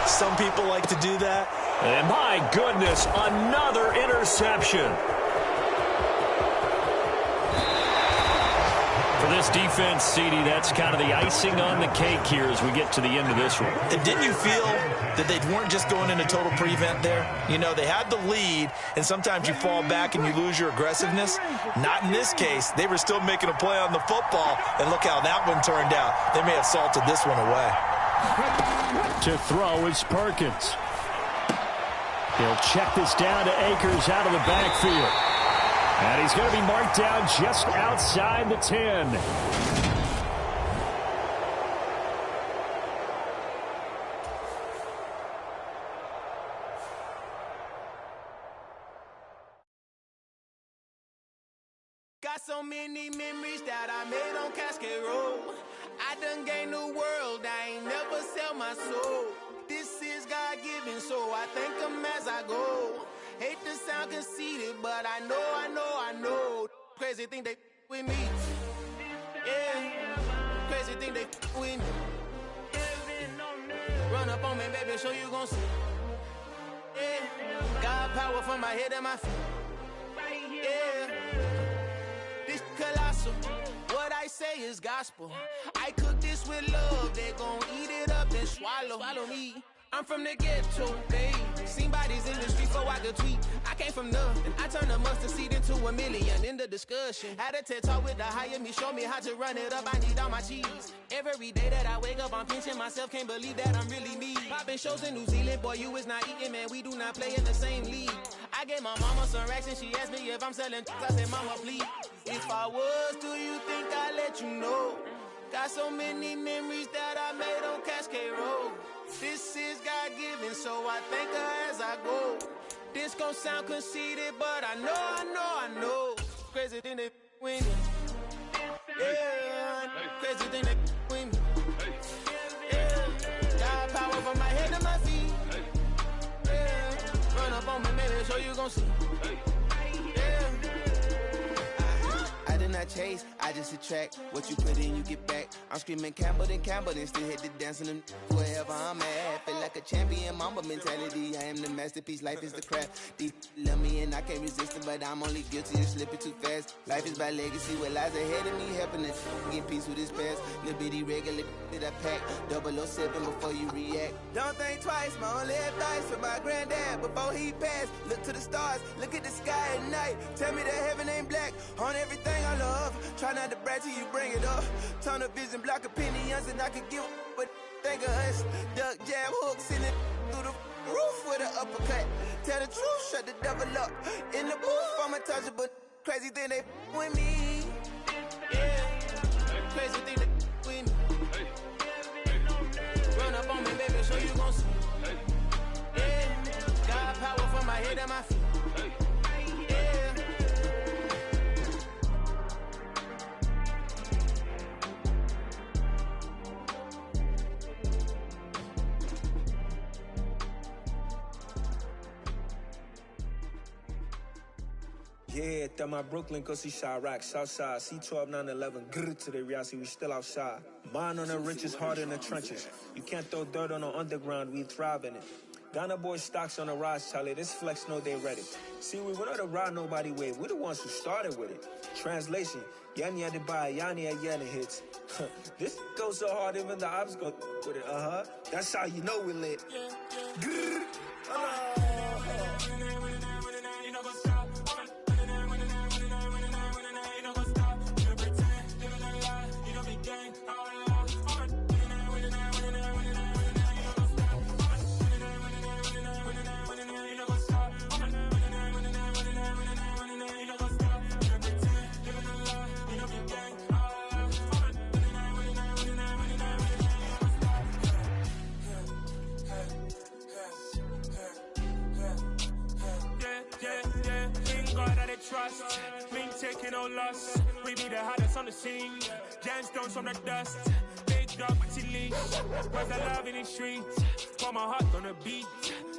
Some people like to do that. And my goodness, another interception. For this defense, CD, that's kind of the icing on the cake here as we get to the end of this one. And didn't you feel that they weren't just going into total prevent there? You know, they had the lead, and sometimes you fall back and you lose your aggressiveness. Not in this case. They were still making a play on the football, and look how that one turned out. They may have salted this one away. To throw is Perkins. He'll check this down to Akers out of the backfield. And he's going to be marked down just outside the 10. Got so many memories that I made on Cascade Road. I done gained the world, I ain't never sell my soul. This is God-given, so I thank him as I go. Hate to sound conceited, but I know. Crazy thing they with me. Yeah, crazy thing they with me. Run up on me, baby, show you gon' see. Yeah, God power from my head and my feet. Yeah, this colossal. What I say is gospel. I cook this with love. They gon' eat it up and swallow me. I'm from the ghetto, babe. Seen bodies in the street so I could tweet. I came from nothing. I turned a mustard seed into a million in the discussion. Had a TED talk with the higher me, show me how to run it up. I need all my cheese. Every day that I wake up, I'm pinching myself. Can't believe that I'm really me. Popping shows in New Zealand, boy, you is not eating, man. We do not play in the same league. I gave my mama some racks and she asked me if I'm selling. I said, mama, please. If I was, do you think I'd let you know? Got so many memories that I made on Cascade Road. This is God-given, so I thank her as I go. This gon' sound conceited, but I know. Crazy thing they win me. Yeah, crazy thing they win me. Yeah, got power from my head to my feet. Yeah, run up on me, maybe show you gon' see. Yeah. I did not chase, I just attract. What you put in, you get back. I'm screaming Campbell, then still hit the dance and them wherever I'm at. Feel like a champion, mamba mentality. I am the masterpiece, life is the craft. Deep love me and I can't resist it, but I'm only guilty of slipping too fast. Life is by legacy, what lies ahead of me, helping to get peace with this past. Little bitty regular that I pack, 007 before you react. Don't think twice, my only advice for my granddad before he passed. Look to the stars, look at the sky at night. Tell me that heaven ain't black on everything I love. Try not to brag till you bring it up. Tunnel vision, block opinions, and I could give but think of us. Duck jab hooks in it through the roof with an uppercut. Tell the truth, shut the devil up. In the booth, I'm untouchable. Crazy thing they with me. Yeah, crazy thing they with me. Run up on me, baby, show you gon' see. Yeah, God power from my head and my feet. Yeah, that my Brooklyn, go see Chirac, Southside, C12, 911, grrr to the reality, we still outside. Mine on the richest, heart in the trenches. You can't throw dirt on the underground, we thrive in it. Ghana boys stocks on the rise, Charlie, this flex know they ready. See, we were not the ride nobody with, we're the ones who started with it. Translation, Yani had to buy, Yani had Yana hits. This goes so hard, even the ops go with it, That's how you know we lit. Grrr. Trust, we ain't taking no loss. We be the hottest on the scene. Gemstones from the dust. Big dog, but she leash. Where's the love in the streets? Pour my heart on the beat.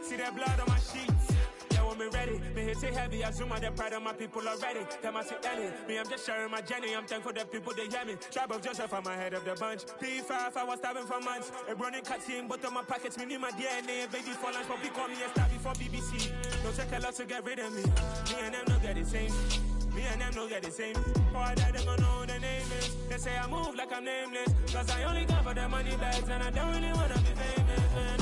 See that blood on my sheets. Yeah, when me ready, me hit it heavy. I zoom out the pride of my people already. Them I see Ellie. Me, I'm just sharing my journey. I'm thankful that people they hear me. Tribe of Joseph, I'm ahead of the bunch. P5, I was starving for months. A running cutscene, but on my pockets, me need my DNA. Baby for lunch, but we call me a star before BBC. Don't check a lot to get rid of me. Me and them no get the same. Me and them no get the same. Boy, that they gonna know the name is. They say I move like I'm nameless. Cause I only come for the money bags. And I don't really wanna be famous, man.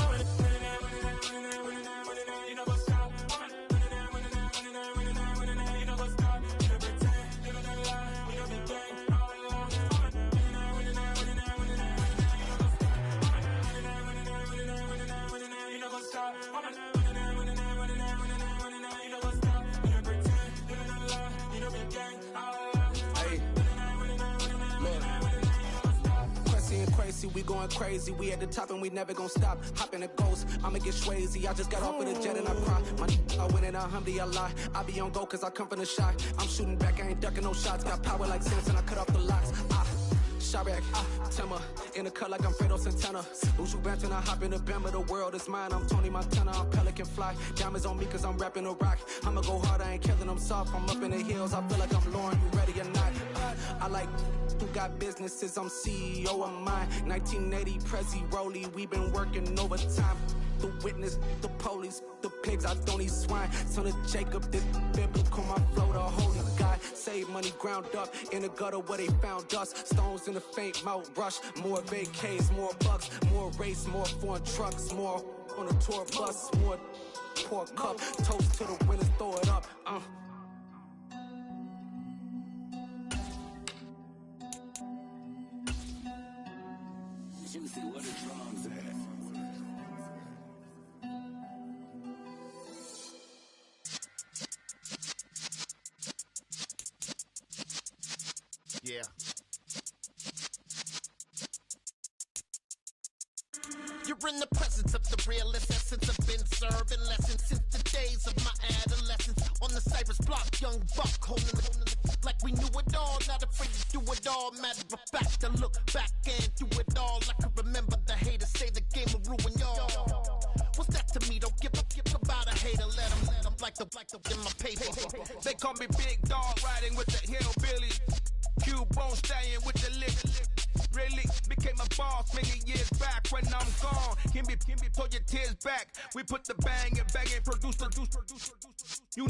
You know what's up? You know what's up? You know pretend. You know the lie. You know the game. You know what's up? Crazy, we going crazy. We at the top and we never gonna stop. Hop in a ghost, I'ma get swayzy. I just got off with a jet and I cry. I win in a Humvee, I lie. I be on go cause I come from the shot. I'm shooting back, I ain't ducking no shots. Got power like Samson, I cut off the locks. Chirac, Timmer, in the cut like I'm Fredo Santana. Usu Banton, I hop in the Bama, the world is mine. I'm Tony Montana, I'm Pelican Fly. Diamonds on me cause I'm rapping a rock. I'ma go hard, I ain't killing them soft. I'm up in the hills, I feel like I'm Lauren, you ready or not? I like who got businesses, I'm CEO of mine. 1980 Prezi Rolly, we been working overtime. The witness, the police, the pigs, I don't eat swine. Son of Jacob, this biblical, my flow, the holy God. Save money ground up in the gutter where they found us. Stones in the faint mouth rush. More vacays, more bucks, more race, more foreign trucks, more on a tour bus, more pour cup. Toast to the winners, throw it up. Juicy, what the drums at? Yeah. You're in the presence of the realest essence. I've been serving lessons since the days of my adolescence. On the Cypress block, young buck holding it like we knew it all. Not afraid to do it all. Matter of fact, I look back and do it all. I can remember the haters say the game will ruin y'all. What's that to me? Don't give about a hater. Let them like the in my paper. They call me Big Dog, riding with the hillbillies. Q-Bone stallion with the lick. Really became a boss many years back. When I'm gone, can be pull your tears back. We put the bang and produce. You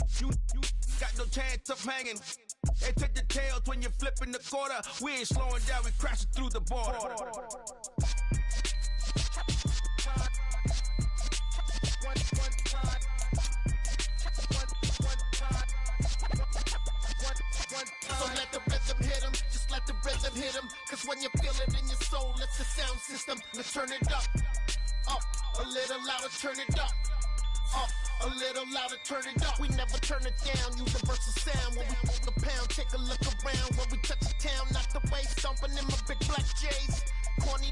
got no chance of hanging. They take the tails when you're flipping the quarter. We ain't slowing down, we crashing through the border. So let the rhythm hit him, just let the rhythm hit him. Cause when you feel it in your soul, it's the sound system. Let's turn it up, a little louder, turn it up, a little louder, turn it up. We never turn it down, universal sound. When we move the pound, take a look around. When we touch the town, not the way, stomping in my big black J's. Corny,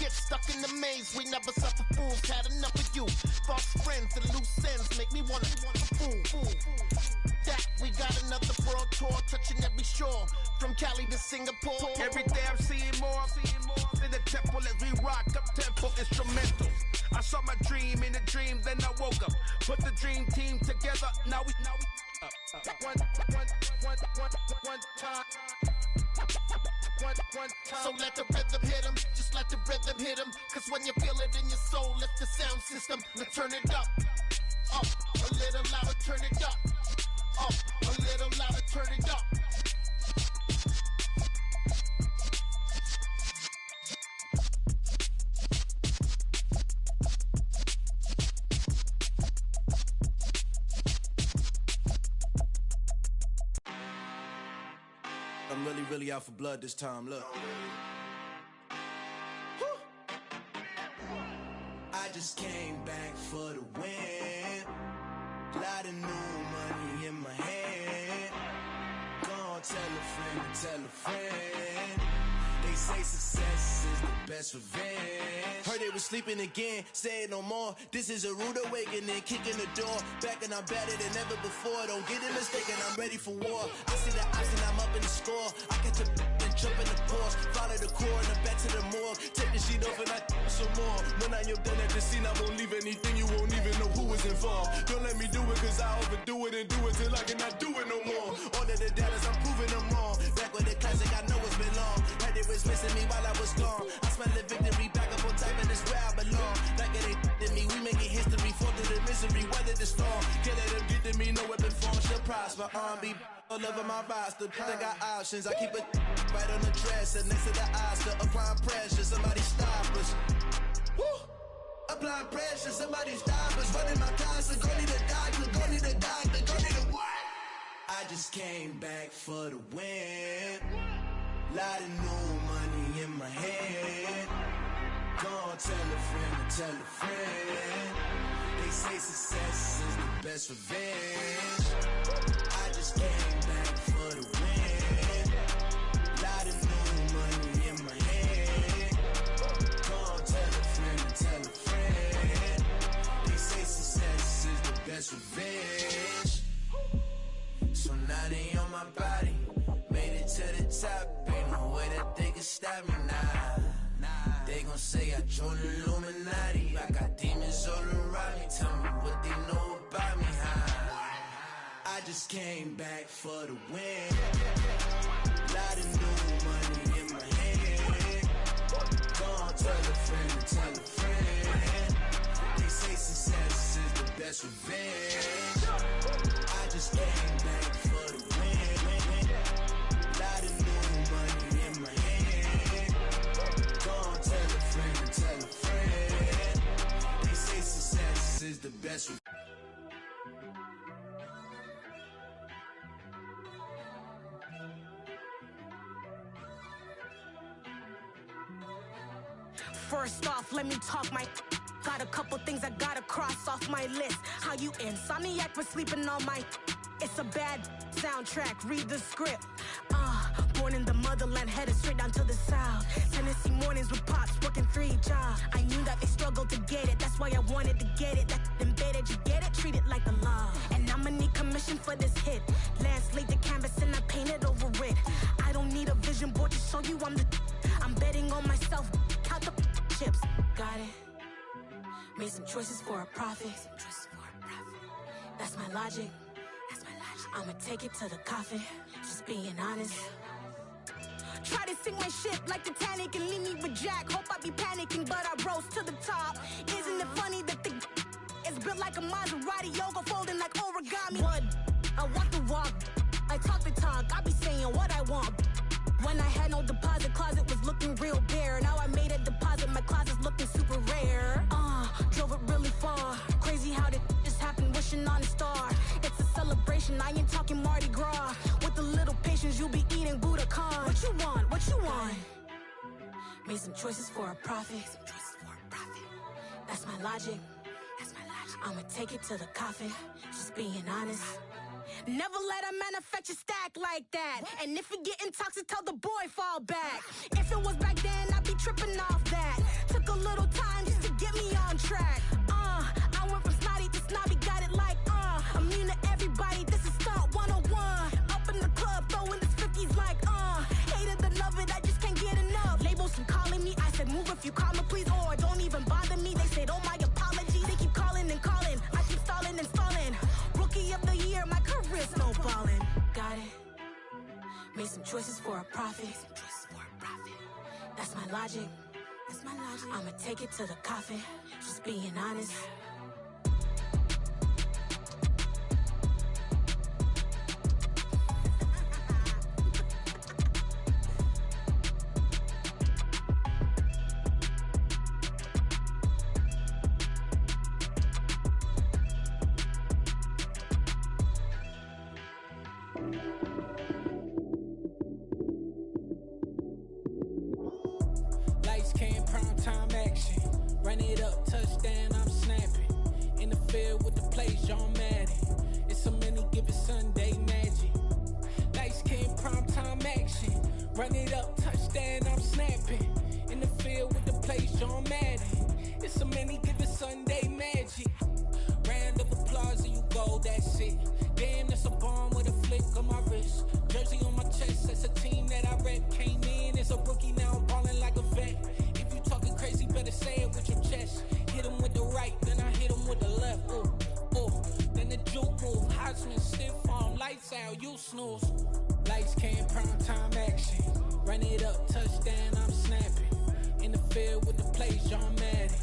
get stuck in the maze. We never suffer fools, had enough of you. False friends and loose ends make me wanna fool. That we got another world tour, touching every shore, from Cali to Singapore. Every day I'm seeing more in the temple as we rock up tempo instrumentals. I saw my dream in a dream, then I woke up. Put the dream team together, now we So let the rhythm hit him, just let the rhythm hit him. Cause when you feel it in your soul, lift the sound system. Now turn it up, a little louder, turn it up, a little louder, turn it up. I'm really out for blood this time, look. I just came back for the win. Lot of new money in my hand. Gonna tell a friend to tell a friend. They say success is the best revenge. Heard they was sleeping again, say it no more. This is a rude awakening, kicking the door. Back and I'm better than ever before. Don't get it mistaken, I'm ready for war. I see the option, I'm up in the score. I catch a and jump in the course. Follow the core and back to the morgue. Take the sheet off and I some more. When I am done at the scene, I won't leave anything. You won't even know who is involved. Don't let me do it cause I overdo it and do it till I cannot do it no more. All of the doubters, I'm proving them wrong. Back with the classic, I know it's been long. Had they was missing me while I was gone. I smell the victory back up on top and it's where I belong. Like it ain't to me, we making history. Fall through the misery, weather the storm. Can't let them get to me, no weapon form shall prosper. Be all over my roster, I got options. I keep it right on the dresser, next to the Oscar. Applying pressure, somebody stop us. Woo! Applying pressure, somebody stop us. Running my constant, go need a doctor, go need a doctor, go need a what? I just came back for the win. Lot of new money in my hand. Gonna tell a friend to tell a friend. They say success is the best revenge. I just came back for the win. Lot of new money in my hand. Gonna tell a friend to tell a friend. They say success is the best revenge. So now they on my body. Made it to the top. Ain't no way that they can stop me now. They gon' say I joined the Illuminati. I got demons all around me. Tell me what they know about me, huh? I just came back for the win. Lot of new money in my hand. Gonna tell a friend to tell a friend. They say success is the best revenge. I just came back for the win. Lot of new money in my hand. Gonna tell a friend to tell a friend. They say success is the best revenge. First off, let me talk my. Got a couple things I gotta cross off my list. How you insomniac for sleeping on my. It's a bad soundtrack, read the script. Born in the motherland, headed straight down to the south. Tennessee mornings with pops, working 3 jobs. I knew that they struggled to get it, that's why I wanted to get it. That embedded, you get it, treat it like the law. And I'ma need commission for this hit. Lance laid the canvas and I painted over it. I don't need a vision board to show you I'm betting on myself, count the chips. Got it. Made some choices for a profit. That's my logic. I'ma take it to the coffin. Just being honest. Try to sink my ship like Titanic and leave me with Jack. Hope I be panicking, but I rose to the top. Isn't it funny that the is built like a Maserati, yoga folding like origami? What? I walk the walk. I talk the talk. I be saying what I want. When I had no deposit, closet was looking real bare. Now I made a deposit, my closet's looking super rare. Drove it really far. Crazy how did this happen, wishing on a star. It's a celebration, I ain't talking Mardi Gras. With a little patience, you'll be eating Budokan. What you want? What you want? Made some choices for a profit. That's my logic. I'ma take it to the coffin. Just being honest. Never let a manufacture stack like that. And if it getting toxic, tell the boy fall back. If it was back then, I'd be tripping off that. Took a little time just to get me on track. I went from snotty to snobby, got it like immune to everybody, this is stunt 101. Up in the club, throwing this 50s like hated to love it, I just can't get enough. Labels from calling me, I said move if you call me please, or don't even bother me. They said oh my apologies, they keep calling and calling. I keep stalling and stalling. Rookie of the year, my career's no Made some choices for a profit. That's my logic. I'ma take it to the coffin. Just being honest. Lights came, prime time action. Run it up, touchdown, I'm snapping. In the field with the plays, John Madden. It's a many given Sunday magic. Lights came, prime time action. Run it up, touchdown, I'm snapping. In the field with the plays, John Madden. It's a many given Sunday magic. Round of applause and you go, that's it. Damn, that's a bomb with a flick on my wrist. Jersey on my chest, that's a team that I rep. Came in as a rookie, now I'm ballin' like a vet. If you talking crazy, better say it with your chest. Hit him with the right, then I hit him with the left. Ooh, ooh, then the juke move. Heisman, stiff arm, lights out, you snooze. Lights came, prime time action. Run it up, touchdown, I'm snapping. In the field with the plays, John Madden.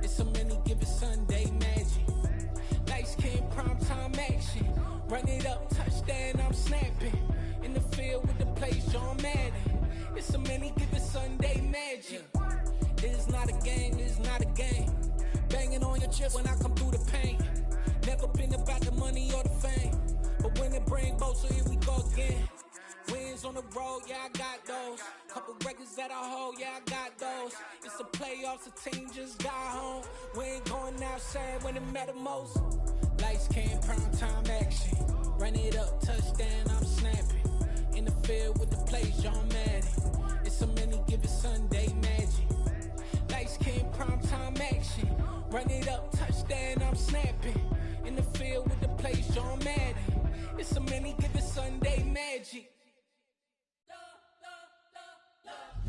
It's a many given Sunday magic. Lights came, prime time action. Run it up, touchdown, I'm snapping. In the field with the plays, John Madden. It's a many given Sunday magic. This is not a game, this is not a game. Banging on your chip when I come through the pain. Never been about the money or the fame. But when it bring both, so here we go again. Wins on the road, yeah, I got those. Couple records that I hold, yeah, I got those. It's the playoffs, the team just got home. We ain't going outside when it matter most. Lights came, prime time action. Run it up, touchdown, I'm snapping. In the field with the plays, John Madden. It's a many given Sunday magic. Lights came, prime time action. Run it up, touchdown, I'm snapping. In the field with the plays, John Madden. It's a many given Sunday magic.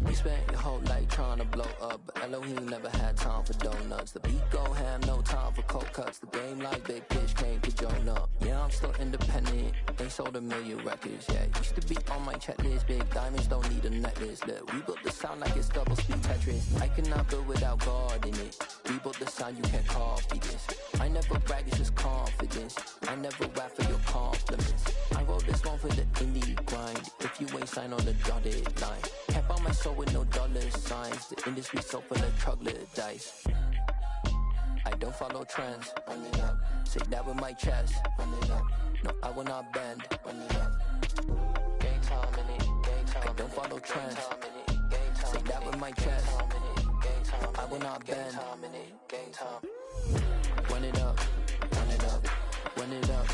You spent your whole life trying to blow up, but Elohim never had time for donuts. The beat go ham, no time for cold cuts. The game like big pitch came to Jonah. Yeah, I'm still independent, ain't sold a million records yet. Used to be on my checklist, big diamonds don't need a necklace. Look, we built the sound like it's double speed Tetris. I cannot build without God in it. We built the sound, you can't copy this. I never brag, it's just confidence. I never rap for your compliments. I wrote this one for the indie grind. If you ain't signed on the dotted line, can't buy my soul with no dollar signs. The industry so full of troglodytes. I don't follow trends. Run it up. Say that with my chest. Run it up. No, I will not bend. Run it up. Gang time in it. Gang time. I don't follow trends. Say that with my chest. I will not bend. Gang time. Run it up. Run it up. Run it up.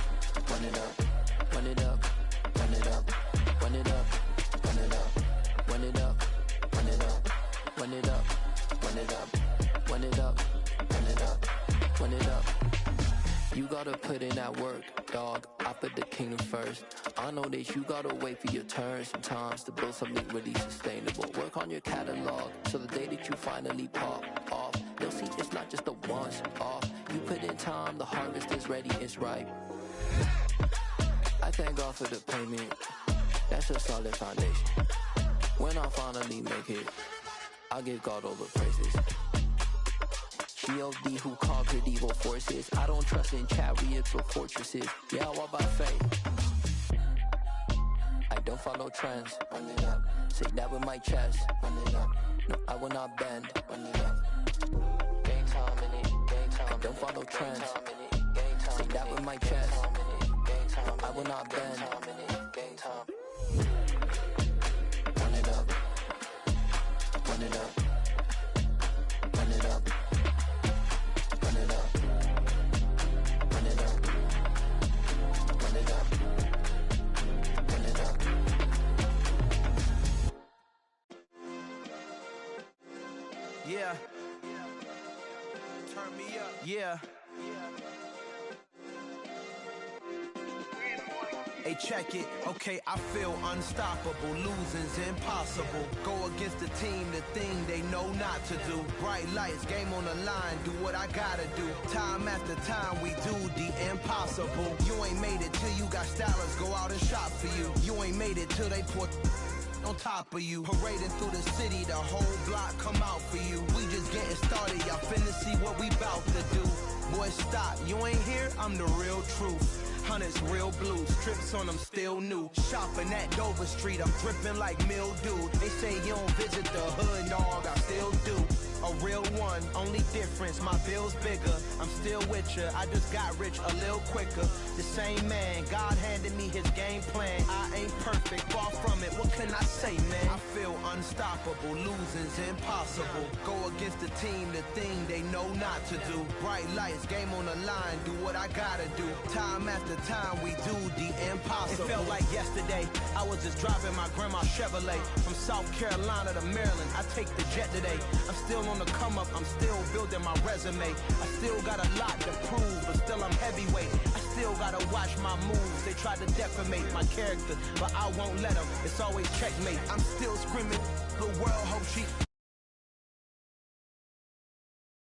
Run it up. Run it up. Run it up. Run it up. Run it up. Run it up. Run it up. Run it up. Run it up. Run it up. Run it up. Run it up. You gotta put in that work, dog. I put the kingdom first. I know that you gotta wait for your turn sometimes to build something really sustainable. Work on your catalog, so the day that you finally pop off, they'll see it's not just a once off. You put in time, the harvest is ready, it's ripe. I thank God for the payment. That's a solid foundation. When I finally make it, I'll give God all the praises. G.O.D. who conquered evil forces. I don't trust in chariots or fortresses. Yeah, I walk by faith. I don't follow trends. Run it up. Say that with my chest. Run it up. No, I will not bend. Run it up. Gang time in it. Gang time. I don't follow trends. Say that with my chest. I will not bend. Gang time. Run it up. Run it up. Run it up. Run it up. Run it up. Run it up. Run it up. Yeah. Turn me up. Yeah. Hey, check it, okay, I feel unstoppable. Losing's impossible. Go against the team, the thing they know not to do. Bright lights, game on the line, do what I gotta do. Time after time, we do the impossible. You ain't made it till you got stylists go out and shop for you. You ain't made it till they put on top of you. Parading through the city, the whole block come out for you. We just getting started, y'all finna see what we bout to do. Boy, stop, you ain't here, I'm the real truth. Hunters, real blue, strips on them still new. Shopping at Dover Street, I'm dripping like mildew. They say you don't visit the hood, dog, I still do. A real one, only difference, my bill's bigger. I'm still with ya, I just got rich a little quicker. The same man, God handed me his game plan. I ain't perfect, far from it, what can I say, man? I feel unstoppable, losing's impossible. Go against the team, the thing they know not to do. Bright lights, game on the line, do what I gotta do. Time after time, we do the impossible. It felt like yesterday, I was just driving my grandma's Chevrolet. From South Carolina to Maryland, I take the jet today. I'm still on the come up, I'm still building my resume. I still got a lot to prove, but still I'm heavyweight. I still gotta watch my moves. They try to defamate my character, but I won't let them. It's always checkmate. I'm still screaming, the world hope she